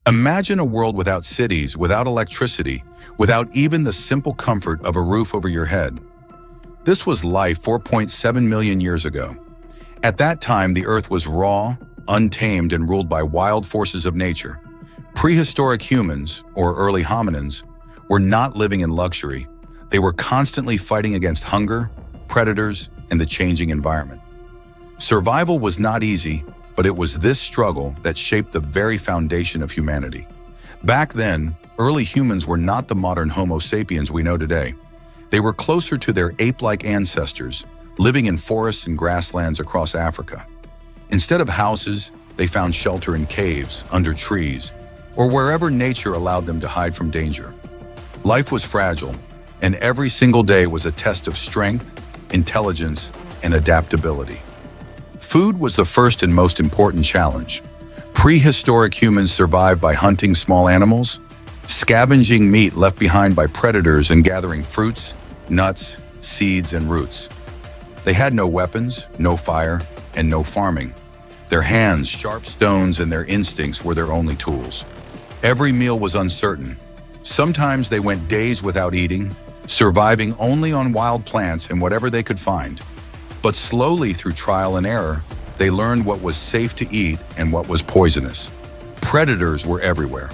Imagine a world without cities, without electricity, without even the simple comfort of a roof over your head. This was life 4.7 million years ago. At that time, the Earth was raw, untamed, and ruled by wild forces of nature. Prehistoric humans, or early hominids, were not living in luxury. They were constantly fighting against hunger, predators, and the changing environment. Survival was not easy, but it was this struggle that shaped the very foundation of humanity. Back then, early humans were not the modern Homo sapiens we know today. They were closer to their ape-like ancestors, living in forests and grasslands across Africa. Instead of houses, they found shelter in caves, under trees, or wherever nature allowed them to hide from danger. Life was fragile, and every single day was a test of strength, intelligence, and adaptability. Food was the first and most important challenge. Prehistoric humans survived by hunting small animals, scavenging meat left behind by predators, and gathering fruits, nuts, seeds, and roots. They had no weapons, no fire, and no farming. Their hands, sharp stones, and their instincts were their only tools. Every meal was uncertain. Sometimes they went days without eating, surviving only on wild plants and whatever they could find. But slowly, through trial and error, they learned what was safe to eat and what was poisonous. Predators were everywhere.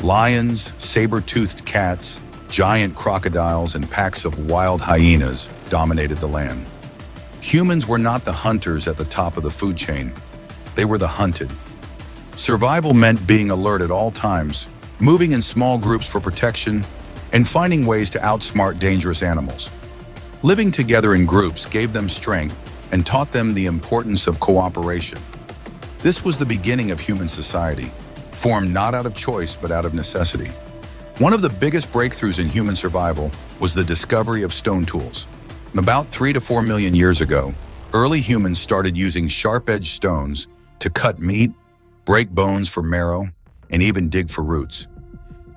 Lions, saber-toothed cats, giant crocodiles, and packs of wild hyenas dominated the land. Humans were not the hunters at the top of the food chain. They were the hunted. Survival meant being alert at all times, moving in small groups for protection, and finding ways to outsmart dangerous animals. Living together in groups gave them strength and taught them the importance of cooperation. This was the beginning of human society, formed not out of choice but out of necessity. One of the biggest breakthroughs in human survival was the discovery of stone tools. About 3 to 4 million years ago, early humans started using sharp-edged stones to cut meat, break bones for marrow, and even dig for roots.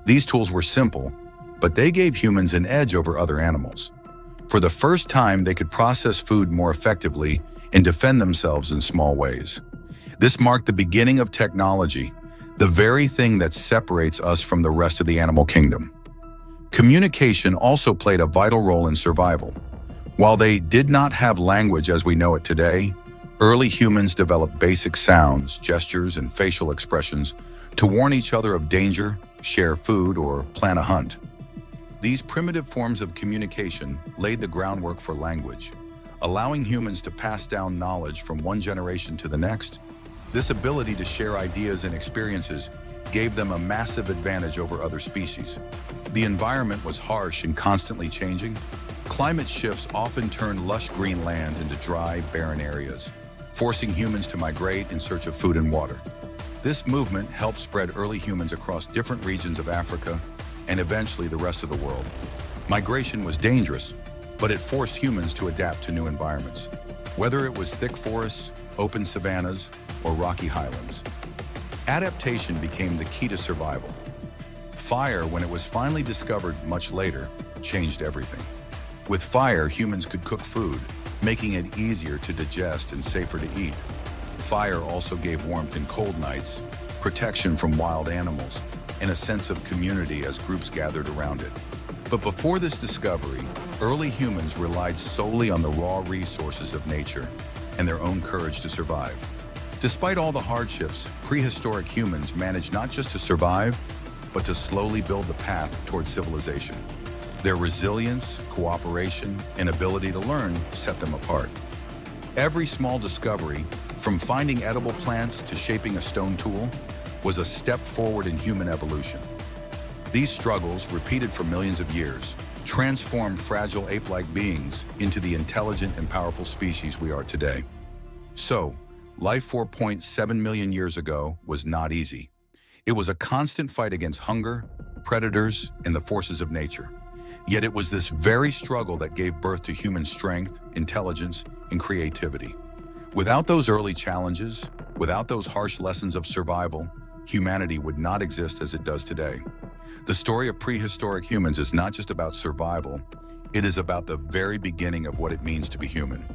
These tools were simple, but they gave humans an edge over other animals. For the first time, they could process food more effectively and defend themselves in small ways. This marked the beginning of technology, the very thing that separates us from the rest of the animal kingdom. Communication also played a vital role in survival. While they did not have language as we know it today, early humans developed basic sounds, gestures, and facial expressions to warn each other of danger, share food, or plan a hunt. These primitive forms of communication laid the groundwork for language, allowing humans to pass down knowledge from one generation to the next. This ability to share ideas and experiences gave them a massive advantage over other species. The environment was harsh and constantly changing. Climate shifts often turned lush green lands into dry, barren areas, forcing humans to migrate in search of food and water. This movement helped spread early humans across different regions of Africa and eventually the rest of the world. Migration was dangerous, but it forced humans to adapt to new environments, whether it was thick forests, open savannas, or rocky highlands. Adaptation became the key to survival. Fire, when it was finally discovered much later, changed everything. With fire, humans could cook food, making it easier to digest and safer to eat. Fire also gave warmth in cold nights, protection from wild animals, and a sense of community as groups gathered around it. But before this discovery, early humans relied solely on the raw resources of nature and their own courage to survive. Despite all the hardships, prehistoric humans managed not just to survive, but to slowly build the path toward civilization. Their resilience, cooperation, and ability to learn set them apart. Every small discovery, from finding edible plants to shaping a stone tool, was a step forward in human evolution. These struggles, repeated for millions of years, transformed fragile ape-like beings into the intelligent and powerful species we are today. So, life 4.7 million years ago was not easy. It was a constant fight against hunger, predators, and the forces of nature. Yet it was this very struggle that gave birth to human strength, intelligence, and creativity. Without those early challenges, without those harsh lessons of survival, humanity would not exist as it does today. The story of prehistoric humans is not just about survival, it is about the very beginning of what it means to be human.